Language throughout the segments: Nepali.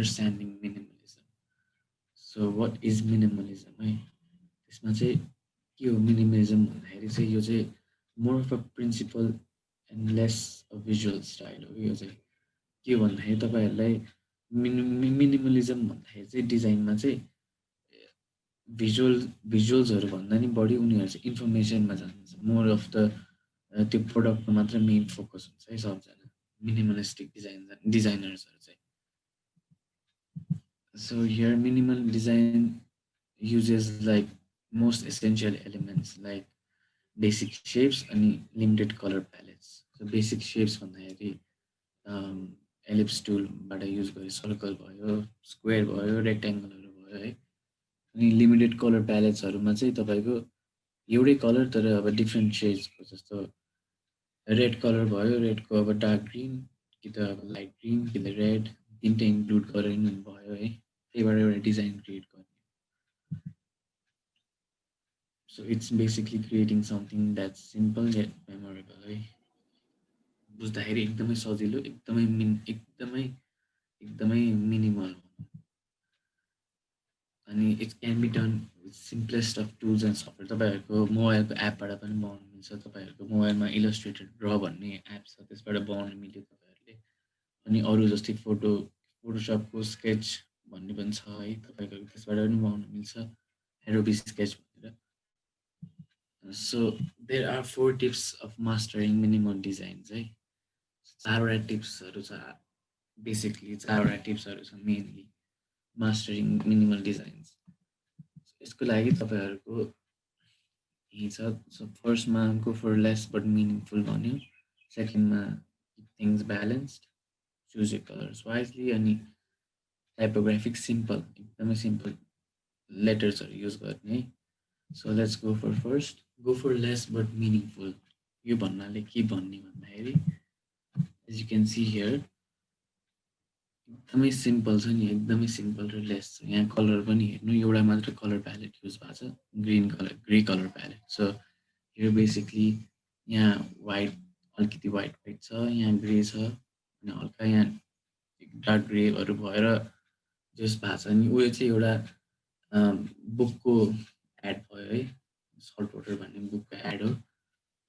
understanding minimalism. So what is minimalism? त्यसमा चाहिँ के हो minimalism भन्दाखेरि चाहिँ यो चाहिँ more of a principle and less a visual style हो यो चाहिँ के भन्दाखेरि तपाईहरुलाई minimalism भन्दाखेरि चाहिँ डिजाइनमा चाहिँ भिजुअल्सहरु भन्दा नि बढी उनीहरु चाहिँ इन्फर्मेसनमा जान्छ मोर अफ द त्यो प्रोडक्टमा मात्र मेन फोकस हुन्छ है सबजना मिनिमलिस्टिक डिजाइनर्सहरु चाहिँ so here minimal design uses like most essential elements like basic shapes and limited color palettes so basic shapes भन्दाखेरि ellipse tool बाट युज गरे सर्कल भयो स्क्वायर भयो रेक्टेंगलहरु भयो है अनि लिमिटेड कलर प्यालेट्सहरुमा चाहिँ तपाईको एउटै कलर तर अब डिफरेंट शेड्सको जस्तो रेड कलर भयो रेडको अब डार्क ग्रीन कि त अब लाइट ग्रीन कि त रेड तीनटै इन्क्लुड गरेर नि भयो है त्यहीबाट एउटा डिजाइन क्रिएट गर्ने so it's basically creating something that's simple yet memorable है बुझ्दाखेरि एकदमै सजिलो एकदमै मिनिमल अनि it can be done with simplest of tools and software तपाईहरुको मोबाइलको एपबाट पनि बनाउन मिल्छ तपाईहरुको मोबाइलमा Illustrator Draw भन्ने एप छ त्यसबाट बनाउन मिल्यो तपाईहरुले अनि अरु जस्तै फोटोशपको स्केच भन्ने पनि छ है तपाईहरुको त्यसबाट पनि बनाउन मिल्छ Adobe Sketch भनेर so there are 4 tips of mastering minimal designs है चारवटा टिप्सहरु छ बेसिकली चारवटा टिप्सहरु छ मेनली mastering minimal designs यसको लागि तपाईहरुको यही छ so first मा go for less but meaningful भन्यो second मा keep things balanced choose your colors wisely अनि typographic simple एकदमै simple letters हरु युज गर्ने है so let's go for first go for less but meaningful यो भन्नाले के भन्ने भन्दाखेरि as you can see here एकदमै सिम्पल छ नि एकदमै सिम्पल र लेस छ यहाँ कलर पनि हेर्नु एउटा मात्र कलर प्यालेट युज भएको छ green colour grey colour palette so here basically यहाँ व्हाइट अलिकति व्हाइट छ यहाँ ग्रे छ अनि हल्का यहाँ डार्क ग्रेहरु भएर जस भएको छ नि उयो चाहिँ एउटा बुकको एड भयो है सल्ट वाटर भन्ने बुकको एड हो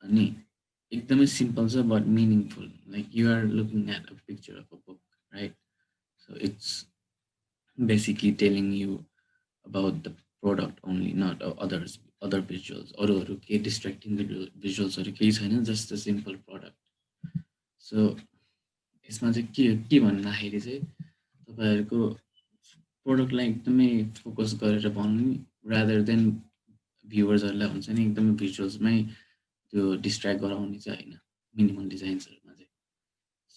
अनि एकदमै सिम्पल छ but meaningful like you are looking at a picture of a book right so it's basically telling you about the product only not other visuals अरु के distracting visuals हरु केही छैन just a simple product so यसमा चाहिँ के भन्दाखेरि चाहिँ तपाईहरुको प्रोडक्टलाई एकदमै फोकस गरेर बनाउनु rather than भ्युअर्सहरुलाई हुन्छ नि एकदमै भिजुअल्समै त्यो डिस्ट्र्याक्ट गराउने चाहिँ हैन मिनिमल डिजाइन्सहरुमा चाहिँ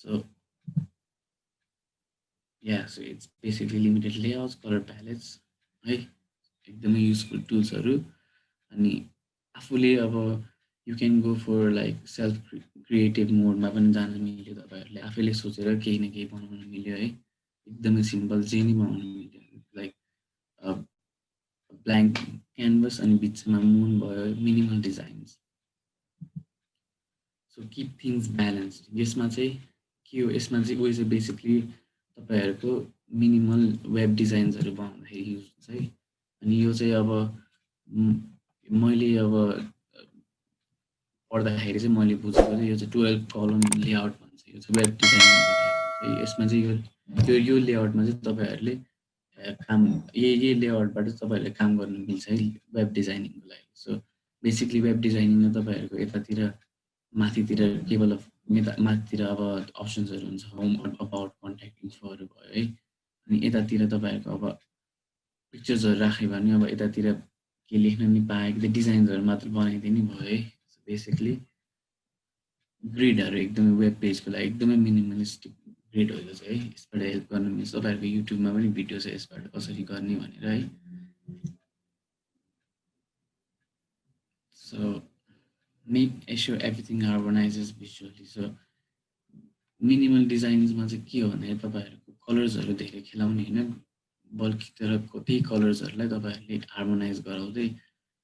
so yeah so it's basically limited layouts color palettes है एकदमै युजफुल टुल्सहरु अनि आफुले अब you can go for like self creative mode मा पनि जान मिल्यो तपाईहरुले आफैले सोचेर केही न केही बनाउन मिल्यो है एकदमै सिम्पल जे नि बनाउन मिल्यो लाइक ब्ल्याङ्क क्यानभस अनि बिचमा मुन भयो minimal designs so keep things balanced यसमा चाहिँ के हो यसमा चाहिँ उयो चाहिँ बेसिकली तपाईहरुको मिनिमल वेब डिजाइन्सहरु बनाउँदाखेरि युज हुन्छ है अनि यो चाहिँ अब मैले अब पढ्दाखेरि चाहिँ मैले बुझेको चाहिँ यो चाहिँ 12 कलम लेआउट भन्छ यो चाहिँ वेब डिजाइनिङ यसमा चाहिँ यो लेआउटमा चाहिँ तपाईहरुले काम यही लेआउटबाट तपाईहरुले काम गर्न मिल्छ है वेब डिजाइनिङको लागि सो बेसिकली वेब डिजाइनिङमा तपाईहरुको यतातिर माथितिर टेबल अफ माथितिर अब अप्सन्सहरु हुन्छ होम अबाउट कन्ट्याक्ट इन्फोहरु भयो है अनि यतातिर तपाईहरुको अब पिक्चर्सहरु राखे भने अब यतातिर के लेख्न नि पाए कि डिजाइन्सहरु मात्र बनाइदिने भयो है सो बेसिकली ग्रिडहरु एकदमै वेब पेजको लागि एकदमै मिनिमलिस्टिक ग्रिड हो यो चाहिँ है यसबाट हेल्प गर्न मिल्छ तपाईहरुको युट्युबमा पनि भिडियो छ यसबाट कसरी गर्ने भनेर है so make sure everything harmonizes visually so minimal designs मा चाहिँ के हो भने तपाईहरुको कलर्सहरु धेरै खेलाउने हैन बल्कि तर त्यही कलर्सहरुलाई तपाईहरुले हार्मोनाइज गराउँदै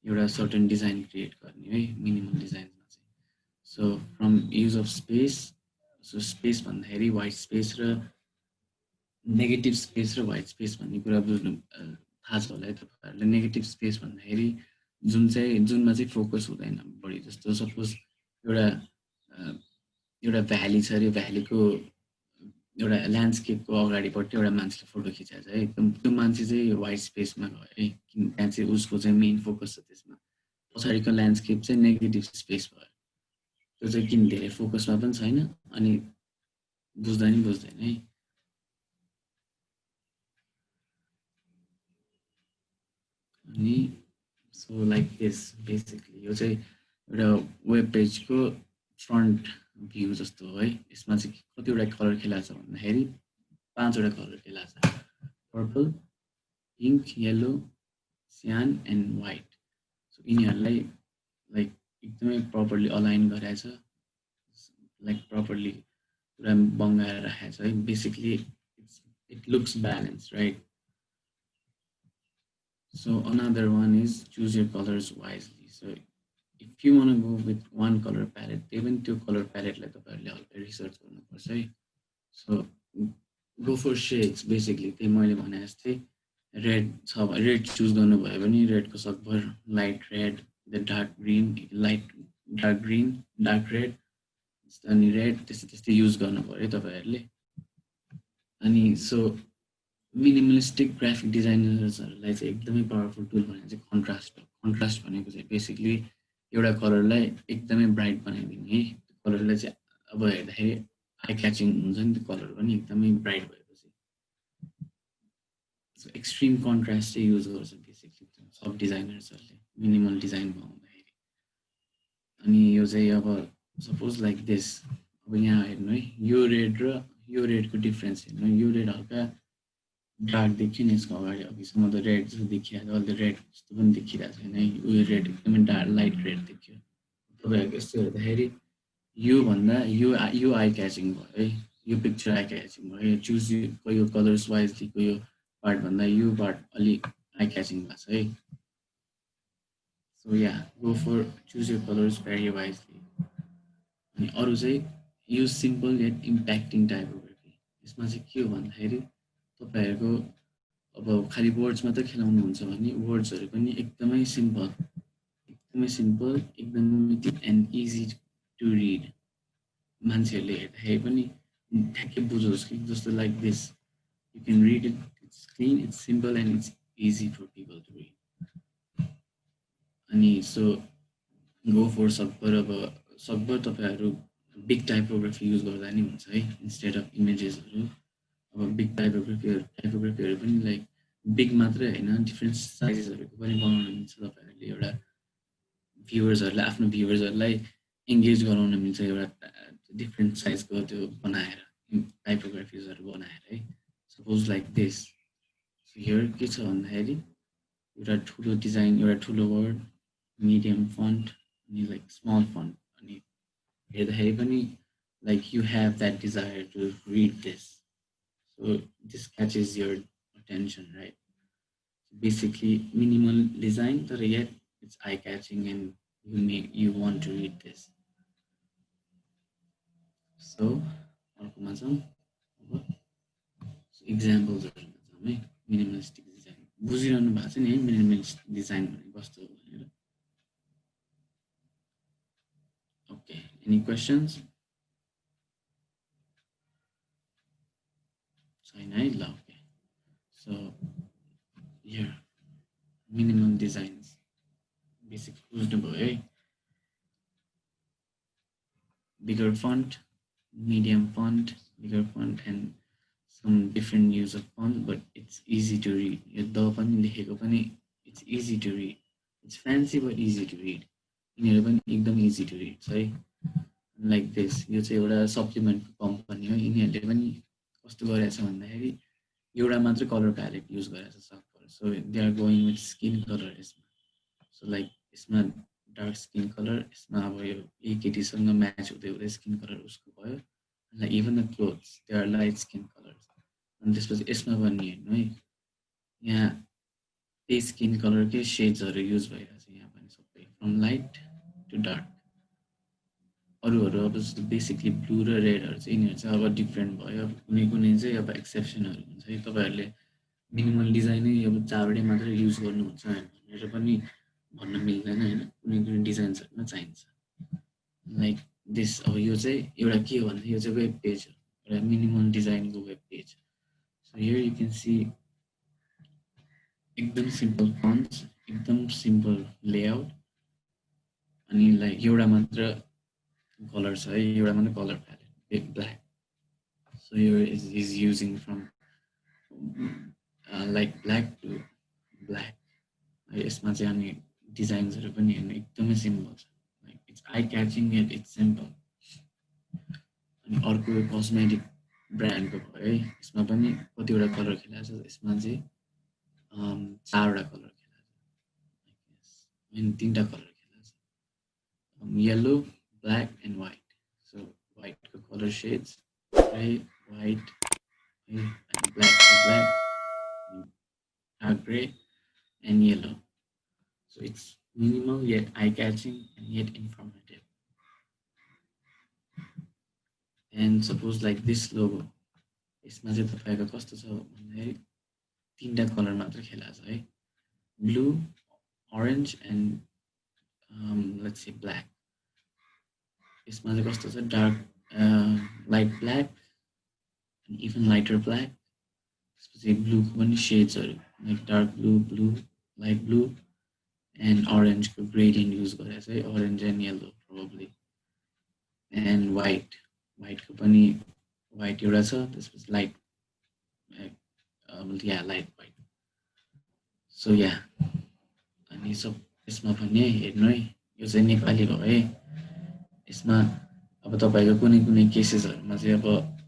एउटा सर्टेन डिजाइन क्रिएट गर्ने है मिनिमल डिजाइनमा चाहिँ so from use of space so space भन्दाखेरि व्हाइट स्पेस र नेगेटिभ स्पेस र व्हाइट स्पेस भन्ने कुरा बुझ्नु थाहा छ होला है तपाईँहरूले। नेगेटिभ स्पेस भन्दाखेरि जुनमा चाहिँ फोकस हुँदैन बढी जस्तो। सपोज एउटा एउटा भ्याली छ अरे, भ्यालीको एउटा ल्यान्डस्केपको अगाडिपट्टि एउटा मान्छेले फोटो खिचाएको छ है, एकदम त्यो मान्छे चाहिँ व्हाइट स्पेसमा गयो है, किन त्यहाँ चाहिँ उसको चाहिँ मेन फोकस छ त्यसमा। पछाडिको ल्यान्डस्केप चाहिँ नेगेटिभ स्पेस भयो, त्यो चाहिँ किन धेरै फोकसमा पनि छैन अनि बुझ्दा नि बुझ्दैन है। अनि सो लाइक दिस बेसिकली यो चाहिँ एउटा वेब पेजको फ्रन्ट भ्यू जस्तो हो है। यसमा चाहिँ कतिवटा कलर खेलाएको छ भन्दाखेरि 5वटा कलर खेलाएको छ, पर्पल, पिङ्क, येलो, स्यान एन्ड व्हाइट। सो यिनीहरूलाई लाइक एकदमै प्रपरली अलाइन गराएछ, लाइक प्रपरली पुरा बङ्गाएर राखेको छ है। Basically it looks balance right. So another one is choose your colors wisely. So if you want to go with one color palette, even two color palette like the research गर्नुपर्छ है। So go for shades basically। त्यही मैले भने जस्तै रेड छ भने रेड चुज गर्नुभयो भने रेडको सकभर light red, the dark green, dark green, dark red अनि रेड त्यस्तै त्यस्तै युज गर्नु पर्यो तपाईँहरूले। अनि सो मिनिमलिस्टिक ग्राफिक डिजाइनर्सहरूलाई चाहिँ एकदमै पावरफुल टुल भनेको चाहिँ कन्ट्रास्ट हो। कन्ट्रास्ट भनेको चाहिँ बेसिकली एउटा कलरलाई एकदमै ब्राइट बनाइदिने है। त्यो कलरलाई चाहिँ अब हेर्दाखेरि आई क्याचिङ हुन्छ नि त्यो कलर पनि एकदमै ब्राइट भएपछि। सो एक्सट्रिम कन्ट्रास्ट चाहिँ युज गर्छ बेसिकली सब डिजाइनर्सहरूले मिनिमल डिजाइन बनाउँदाखेरि। अनि यो चाहिँ अब सपोज लाइक दिस, अब यहाँ हेर्नु है, यो रेड र यो रेडको डिफ्रेन्स हेर्नु। यो रेड हल्का डार्क देखियो नि यसको अगाडि, अघिसम्म त रेड जस्तो देखिरहेको, अहिले रेड जस्तो पनि देखिरहेको छैन है। उयो रेड एकदमै डार्क लाइट रेड देखियो। तपाईँहरूको यस्तो हेर्दाखेरि योभन्दा यो आई क्याचिङ भयो है, यो पिक्चर आई क्याचिङ भयो। चुज यो कलर्स वाइजलीको यो पार्टभन्दा यो पार्ट अलिक आई क्याचिङ भएको छ है। So yeah go for choose your colours very wisely. अनि अरू चाहिँ use simple yet impacting typography. यसमा चाहिँ के हो भन्दाखेरि तपाईँहरूको अब खालि वर्ड्स मात्रै खेलाउनुहुन्छ भने वर्ड्सहरू पनि एकदमै सिम्पल, एकदमै एन्ड इजी टु रिड। मान्छेहरूले हेर्दाखेरि पनि ठ्याक्कै बुझोस् कि जस्तो like this you can read it, it's clean, it's simple and it's easy for people to read. अनि सो गो फर सकभर तपाईँहरू बिग टाइपोग्राफी युज गर्दा नि हुन्छ है, इन्स्टेड अफ इमेजेसहरू। अब बिग टाइपोग्राफीहरू पनि लाइक बिग मात्रै होइन, डिफ्रेन्ट साइजेसहरूको पनि बनाउन मिल्छ। तपाईँहरूले एउटा भ्युवर्सहरूलाई, आफ्नो भ्युवर्सहरूलाई इङ्गेज गराउन मिल्छ एउटा डिफ्रेन्ट साइजको त्यो बनाएर, टाइपोग्राफिजहरू बनाएर है। सपोज लाइक दिस हियर के छ भन्दाखेरि एउटा ठुलो डिजाइन, एउटा ठुलो वर्ड, मिडियम फन्ट अनि लाइक स्मल फन्ट। अनि हेर्दाखेरि पनि like you have that desire to read this, so this catches your attention, right? Basically minimal design, but yet it's eye-catching and you want to read this. So examples are minimalistic design. बुझिरहनु भएको छ नि है मिनिमलिस्ट डिजाइन भनेको कस्तो हो भनेर। Okay, any questions? छैन है ल। Okay, so here minimal designs basic बुझ्नुभयो है। bigger font, medium font, bigger font, and some different use of font, but it's easy to read. यो द पनि लेखेको पनि it's easy to read. It's fancy but easy to read. यिनीहरू पनि एकदम easy to read छ है। लाइक दिस यो चाहिँ एउटा सप्लिमेन्टको कम्पनी हो। यिनीहरूले पनि कस्तो गरेछ भन्दाखेरि एउटा मात्र कलर प्यालेट युज गरेछ सबभर। So they are going with skin colour यसमा। सो लाइक यसमा डार्क स्किन कलर, यसमा अब यो केटीसँग म्याच हुँदै हुँदै स्किन कलर उसको भयो। Like even the clothes they are light skin colours. अनि त्यसपछि यसमा पनि हेर्नु है, यहाँ त्यही स्किन कलरकै सेड्सहरू युज भइरहेछ यहाँ पनि सबै, फ्रम लाइट टु डार्क। अरूहरू अब जस्तो बेसिकली ब्लू र रेडहरू चाहिँ यिनीहरू चाहिँ अब डिफ्रेन्ट भयो। अब कुनै कुनै चाहिँ अब एक्सेप्सनहरू हुन्छ है। तपाईँहरूले मिनिमल डिजाइनै अब चारवटै मात्रै युज गर्नुहुन्छ भनेर पनि भन्न मिल्दैन होइन। कुनै कुनै डिजाइन्सहरूमा चाहिन्छ। लाइक दिस अब यो चाहिँ एउटा के हो भन्दा यो चाहिँ वेब पेज हो, एउटा मिनिमल डिजाइनको web page. So here you can see एकदम सिम्पल फन्ट्स, एकदम सिम्पल लेआउट, अनि लाइक एउटा मात्र कलर छ है, एउटा मात्र colour palette black. So here is using from like black to black. यसमा चाहिँ अनि डिजाइन्सहरू पनि हेर्नु एकदमै सिम्पल छ, like it's eye catching and it's simple. अनि अर्को कस्मेटिक ब्रान्डको भयो है, यसमा पनि कतिवटा कलर खेलाएको छ। यसमा चाहिँ चारवटा कलर खेलाएको छ, अनि तिनवटा कलर खेलाएको छ, yellow, black and white. So वाइटको colour shades grey, white, black, dark grey and yellow. So it's minimal yet eye-catching and yet informative. And suppose like this logo, यसमा चाहिँ तपाईँको कस्तो छ भन्दाखेरि तीनटा कलर मात्र खेलाएको छ है, blue, orange and let's say black. यसमा चाहिँ कस्तो छ dark light black and even lighter black. त्यसपछि ब्लूको पनि सेड्सहरू like dark blue, blue, light blue and orange को gradient use गरेर चाहिँ orange and yellow probably, and white को पनि white एउटा छ, त्यसपछि light light white. So yeah, अनि सब यसमा पनि हेर्नु है, यो चाहिँ नेपाली भयो है। यसमा अब तपाईँको कुनै कुनै केसेसहरूमा चाहिँ अब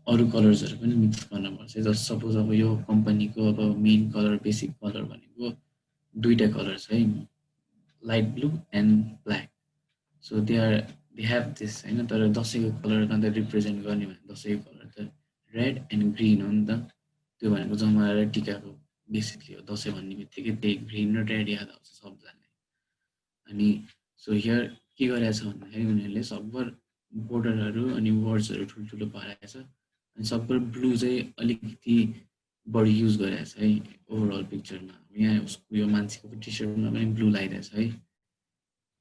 अरू कलर्सहरू पनि मिक्स गर्नुपर्छ। जस्तो सपोज अब यो कम्पनीको अब मेन कलर बेसिक कलर भनेको दुईटा कलर छ है, light blue and black. So they have this होइन, तर दसैँको कलरमा त रिप्रेजेन्ट गर्ने भने दसैँको कलर त रेड एन्ड ग्रिन हो नि त। त्यो भनेको जमारा टिकाको बेसिकली हो। दसैँ भन्ने बित्तिकै त्यही ग्रिन र रेड याद आउँछ सबजनालाई। अनि सो हियर के गरेको छ भन्दाखेरि उनीहरूले सकभर बोर्डरहरू अनि वर्ड्सहरू ठुल्ठुलो पारेको छ, अनि सकभर ब्लू चाहिँ अलिकति बढी युज गरेको छ है ओभरअल पिक्चरमा। यहाँ उसको यो मान्छेको टी सर्टमा पनि ब्लू लगाइरहेछ है।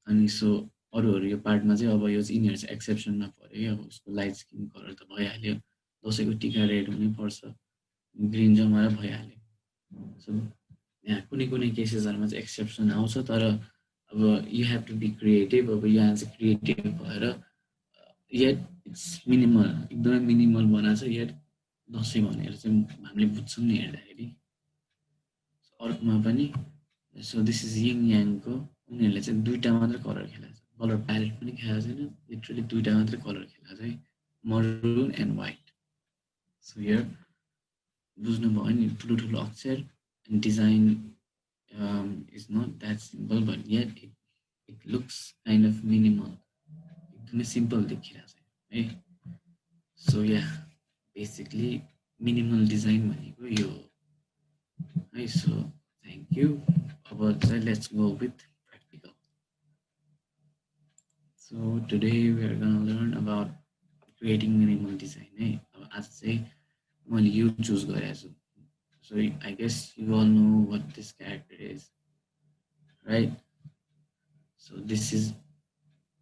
अनि सो अरूहरू यो पार्टमा चाहिँ अब यो चाहिँ यिनीहरू चाहिँ एक्सेप्सनमा पऱ्यो है। अब उसको लाइट स्किन कलर त भइहाल्यो, दसैँको टिका रेड हुनै पर्छ, ग्रिन जमाएर भइहाल्यो। सो यहाँ कुनै कुनै केसेसहरूमा चाहिँ एक्सेप्सन आउँछ, तर अब you have to be creative. अब यहाँ चाहिँ क्रिएटिभ भएर यट इट्स मिनिमल, एकदमै मिनिमल बनाएको छ, यट दसैँ भनेर चाहिँ हामीले बुझ्छौँ नि हेर्दाखेरि। अर्कोमा पनि सो दिस इज यिङ याङको, उनीहरूले चाहिँ दुईवटा मात्र कलर खेलाएको छ, कलर प्यालेट पनि खेलाएको छैन, लिटरली दुईवटा मात्र कलर खेलाएको छ है, maroon and white. So here बुझ्नुभयो नि, ठुलो ठुलो अक्षर and design is not that simple, but yet it looks kind of minimal, एकदमै सिम्पल देखिरहेको छ है। So yeah basically minimal design भनेको यो है। So thank you. अब चाहिँ let's go with practical. So today we are going to learn about creating minimal design है। अब आज चाहिँ मैले यो चुज गरेको छु। So I guess you all know what this character is, right? So this is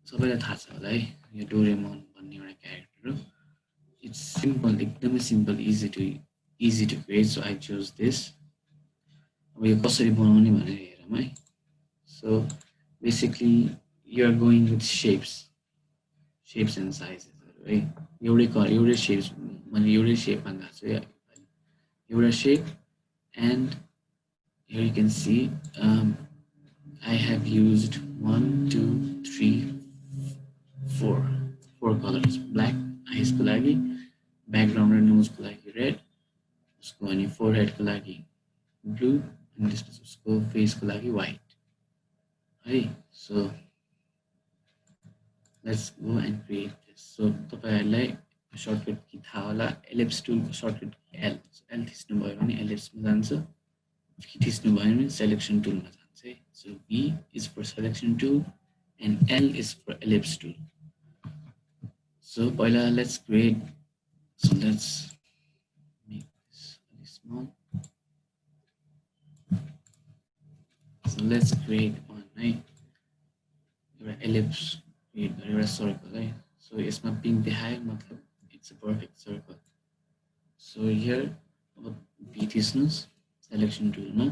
सबैलाई थाहा छ होला है, यो डोरेमोन भन्ने एउटा क्यारेक्टर हो। इट्स सिम्पल, एकदमै simple, easy to create. So I choose this. अब यो कसरी बनाउने भनेर हेरौँ है। So basically you are going with shapes and साइजेसहरू है। एउटै शेप्स, मैले एउटै सेपमा गएको छु है। एउटा shape and here you can see I have used 1, 2, 3, 4 colors. Black eyes को लागि, background र nose को लागि red, उसको अनि forehead को लागि blue, अनि त्यसपछि उसको face को लागि white है। So let's go and create this. So तपाईहरुलाई सर्टकट की थाहा होला, ellipse tool को सर्टकट L. So L थिच्नु भयो भने ellipse मा जान्छ, थिच्नु भयो भने selection tool मा जान्छ। So V is for selection tool and L is for ellipse tool. So पहिला let's create. So let's make this really small. So let's create one, right? एउटा ellipse create गरेर एउटा circle है. So यसमा pink देखायो मतलब it's a perfect circle. So here अब B थिच्नुस् selection toolमा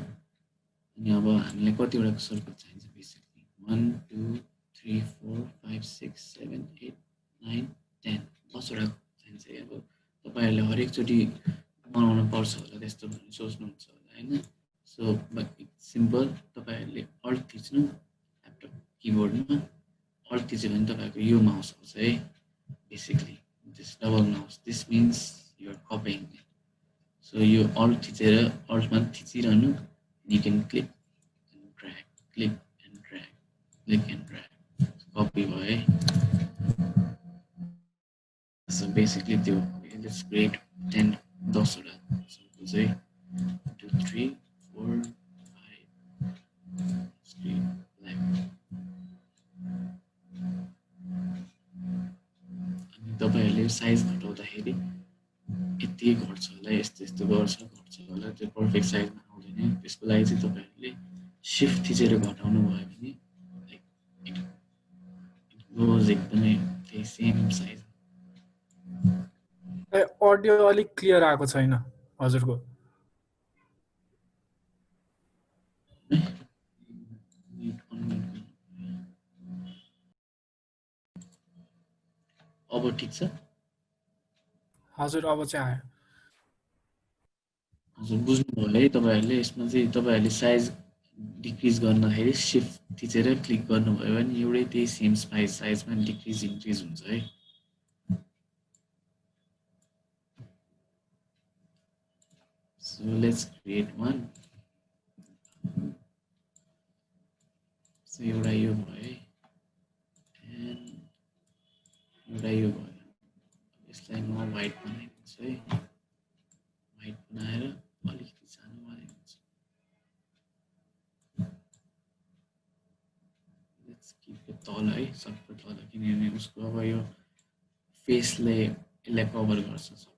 अनि अब हामीलाई कतिवटा सर्कल चाहिन्छ बेसिकली 1 2 3 4 5 6 7 8 9 10 10वटा चाहिन्छ अब तपाईहरुले हरेकचोटी बनाउन पर्छ होला त्यस्तो भन्ने सोच्नुहुन्छ होला हैन सो बट सिम्पल तपाईहरुले अल्ट थिच्नु ल्यापटप किबोर्डमा अल्ट थिच्यो भने तपाईको यो माउस आउँछ है basically this double mouse this means you are copying so यो अल्ट थिचेर अल्टमा थिचिरहनु you can click and drag click and drag click and drag copy भयो so basically त्यो let's create 10 10वटा so चाहिँ 2 3 4 5 screen black अनि तपाईहरुले साइज घटाउँदाखेरि यति घट्छ होला यस्तो यस्तो घट्छ होला त्यो पर्फेक्ट साइजमा आउँदैन त्यसको लागि चाहिँ तपाईहरुले शिफ्ट थिचेर घटाउनु भयो भने लाइक इट गोज एकदमै त्यही सेम साइज अडियो अलिक क्लियर आएको छैन हजुरको अब ठीक छ हजुर अब चाहिँ आयो हजुर बुझ्नु भयो है तपाईहरुले यसमा चाहिँ तपाईहरुले साइज डिक्रिज गर्नखेरि शिफ्ट थिचेर क्लिक गर्नुभयो भने एउटै त्यही सेम साइजमा डिक्रिज इन्क्रिज हुन्छ है So let's create one. So एउटा यो भयो and एउटा यो भयो यसलाई म व्हाइट बनाइदिन्छु है व्हाइट बनाएर अलिकति सानो बनाइदिन्छु लेट्स कीप इट तल है सबै तल किनभने उसको अब यो फेसले यसलाई कभर गर्छ सबै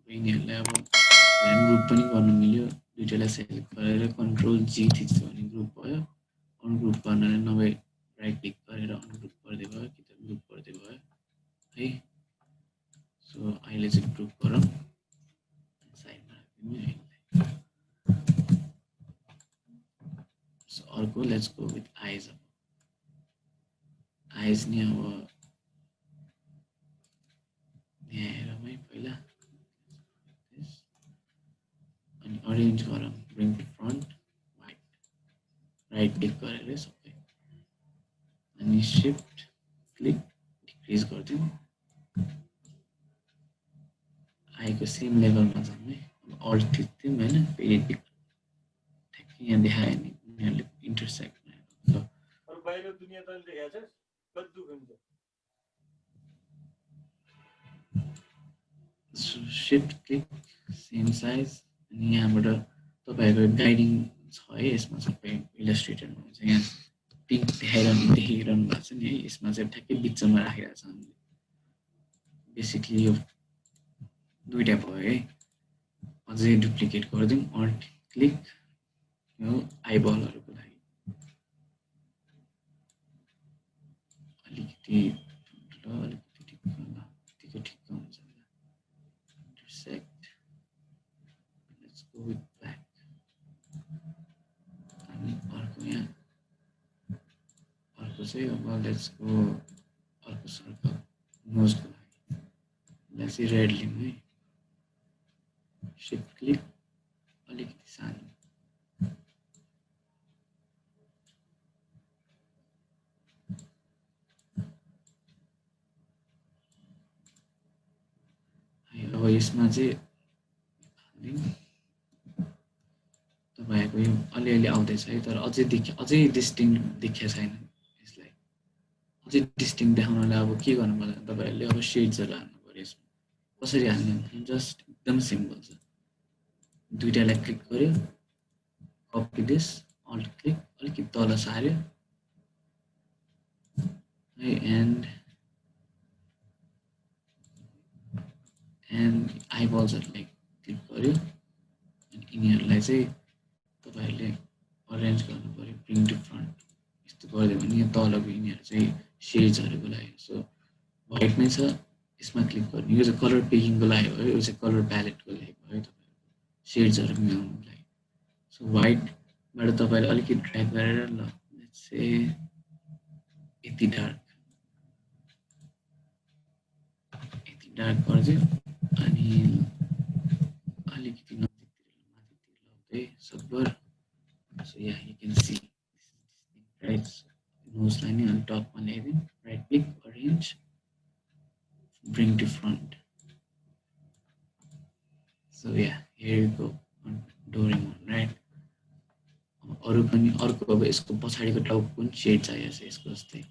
यिनीहरुलाई अब ह्यान्ड ग्रुप पनि गर्न मिल्यो दुईटैलाई सेलेक्ट गरेर कन्ट्रोल जी थिच्यो भने ग्रुप भयो अनग्रुप गर्नलाई नभए राइट क्लिक गरेर अनग्रुप गर्दै भयो कि त ग्रुप गर्दै भयो है सो अहिले चाहिँ ग्रुप गरौँ साइडमा राख्दिनु है सो अर्को लेट्स गो विथ आइज अब आइज नि अब यहाँ हेरौँ है पहिला अनि अरेन्ज गरौँ bring to front white right click गरेर सबै अनि शिफ्ट क्लिक डिक्रिज गरिदिउँ आएको सेम लेभलमा जाउँ है अल्ट थिच्दिउँ हैन फेरि ठ्याक्कै यहाँ देखायो नि उनीहरूले इन्टरसेक्ट अरु बाहिर दुनिया त देखाछ कति दुख हुन्छ शिफ्ट क्लिक सेम साइज अनि यहाँबाट तपाईहरुको गाइडिङ छ है यसमा सबै इलस्ट्रेटरमा हुन्छ यहाँ पिक देखिरहनु भएको छ नि है यसमा चाहिँ ठ्याक्कै बिचमा राखिरहेको छ हामीले बेसिकली यो दुईटा भयो है अझै डुप्लिकेट गरिदिउँ अल्ट क्लिक यो आइबलहरुको लागि अलिकति ठुलो अलिकति ठिक्क यतिको ठिक्क हुन्छ intersect let's go with black अनि अर्को यहाँ अर्को चाहिँ अब let's go अर्को सर्कल नोजको लागि यसलाई चाहिँ रेड लिउँ है शिफ्ट क्लिक अलिकति सानो अब यसमा चाहिँ तपाईँको यो अलिअलि आउँदैछ है, तर अझै डिस्टिङ देखिएको छैन यसलाई। अझै डिस्टिङ देखाउनलाई अब के गर्नु पर्छ तपाईँहरूले, अब सेड्सहरू हाल्नु पऱ्यो यसमा। कसरी हाल्ने भने जस्ट एकदम सिम्पल छ, दुइटालाई क्लिक गर्यो, कपी दिस, अल्ट क्लिक, अलिकति तल सार्यो है, एन्ड आइबल्सहरूलाई क्लिक गर्यो, अनि यिनीहरूलाई चाहिँ तपाईँहरूले अरेन्ज गर्नु पऱ्यो, ब्रिङ टु फ्रन्ट। यस्तो गरिदियो भने यो तलको यिनीहरू चाहिँ सेड्सहरूको लागि। सो वाइटमै छ, यसमा क्लिक गर्नु, यो चाहिँ कलर पेकिङको लागि भयो, यो चाहिँ कलर प्यालेटको लागि भयो, तपाईँको सेड्सहरू मिलाउनुको लागि। सो वाइटबाट तपाईँले अलिकति ड्र्याग गरेर ल लेट्स से यति डार्क गरिदियो, अनि अलिकति माथितिर लाउँदै सकभर। So yeah, you can see right nose line on top one area, right click, arrange, bring to front. So yeah, here you go on Doraemon, right? अरू पनि अर्को अब यसको पछाडिको टाउको पनि सेड चाहिएको छ यसको जस्तै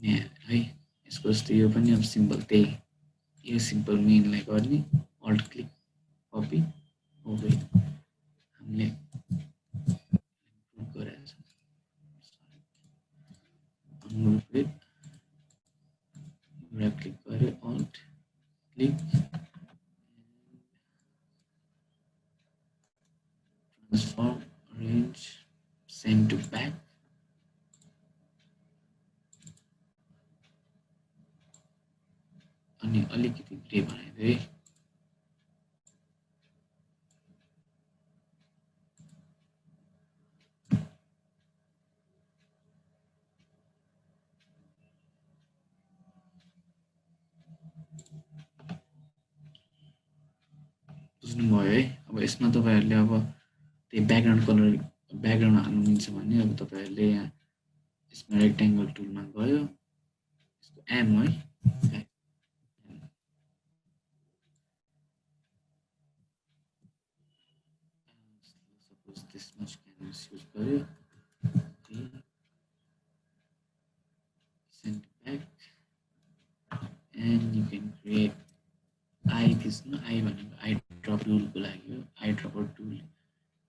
यहाँ है, यसको जस्तै यो पनि अब सिम्पल त्यही, यो सिम्पल मेनलाई गर्ने, अल्ट क्लिक, कपी, ओभर हामीले गरेको छ, अनग्रुप इट, एउटा क्लिक गर्यो, alt click, transform, arrange, send to back, अनि अलिकति ग्रे बनाइदियो है। बुझ्नुभयो है? अब यसमा तपाईँहरूले अब त्यही ब्याकग्राउन्ड कलर ब्याकग्राउन्ड हाल्नु मिल्छ भने अब तपाईँहरूले यहाँ यसमा रेक्ट्याङ्गल टुलमा गयो, यसको एम है, suppose this much canvas use गर्यो, send back, and you can create I थिच्नु, आई भनेको आई ड्रप टुलको लागि हो, आई ड्रपर टुल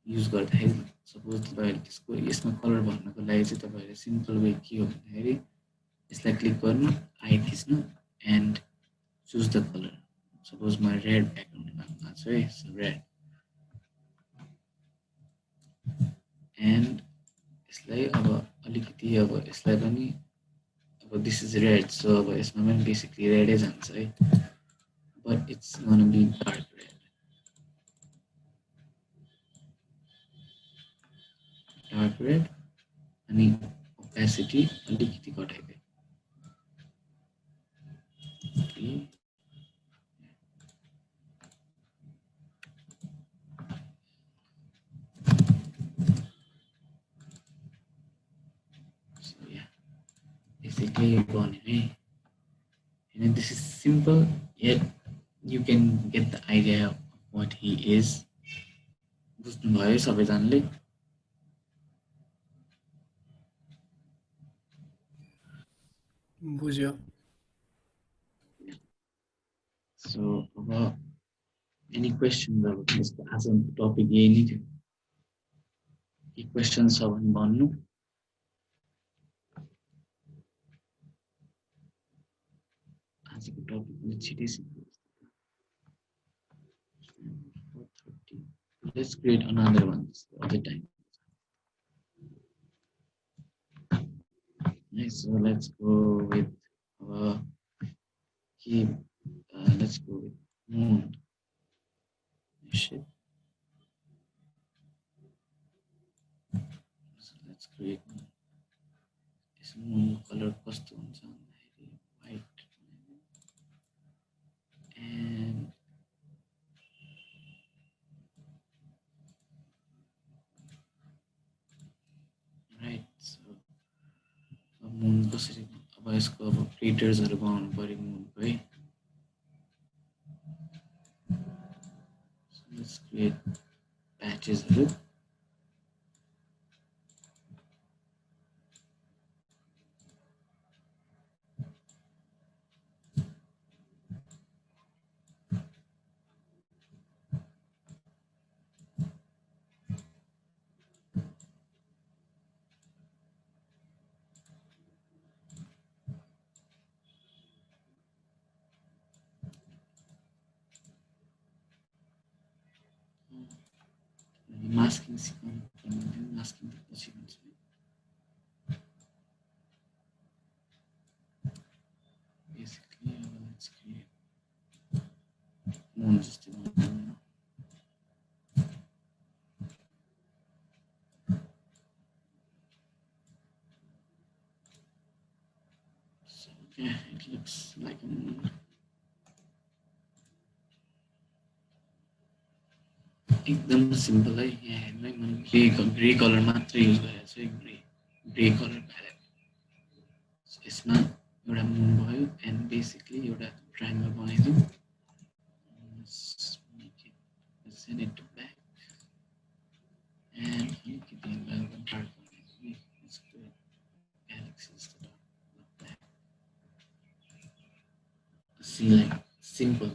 युज गर्दाखेरि सपोज तपाईँहरूले त्यसको यसमा कलर भर्नको लागि चाहिँ तपाईँहरूले सिम्पल वे के हो भन्दाखेरि यसलाई क्लिक गर्नु, आई थिच्नु, and choose the colour. Suppose म रेड ब्याकग्राउन्ड भएको छु है, सो रेड, एन्ड यसलाई अब अलिकति अब यसलाई पनि अब दिस इज रेड, सो अब यसमा पनि बेसिकली रेडै जान्छ है, but it's gonna be dark red. Dark red, अनि opacity अलिकति घटाइदियो। Okay. So yeah, basically you're gone, hey? And this is simple, yet you can get the idea of what he is. बुझ्नुभयो सबैजनाले? बुझ्यो। So any questions about this? आज टपिक यही नै थियो, के क्वेसन छ भने भन्नु। आजको टपिक छिटै सिक्नु। Let's create another one this other time. Nice. So let's go with let's go with moon. Shit. So let's create moon. This moon color कस्तो हुन्छ भन्दाखेरि white and right. So moon कसरी अब यसको अब क्रिएटर्सहरु बनाउनु पर्यो moonको है। So let's create patches. Masking सिकाउनु पर्ने थियो मास्किङ त पछि हुन्छ बेसिकली अब लेट्स क्रिएट मोन जस्तै बनाउनु so yeah it looks like a moon एकदम सिम्पल है यहाँ हेर्नु है मैले ग्रे कलर मात्रै युज गरेको छु ग्रे कलर प्यालेट यसमा एउटा मुन भयो एन्ड बेसिकली एउटा ट्रायङ्गल बनाइदिउँ send it to back and अलिकति environment dark बनाइदिउँ यसको galaxy जस्तो dark black see like simple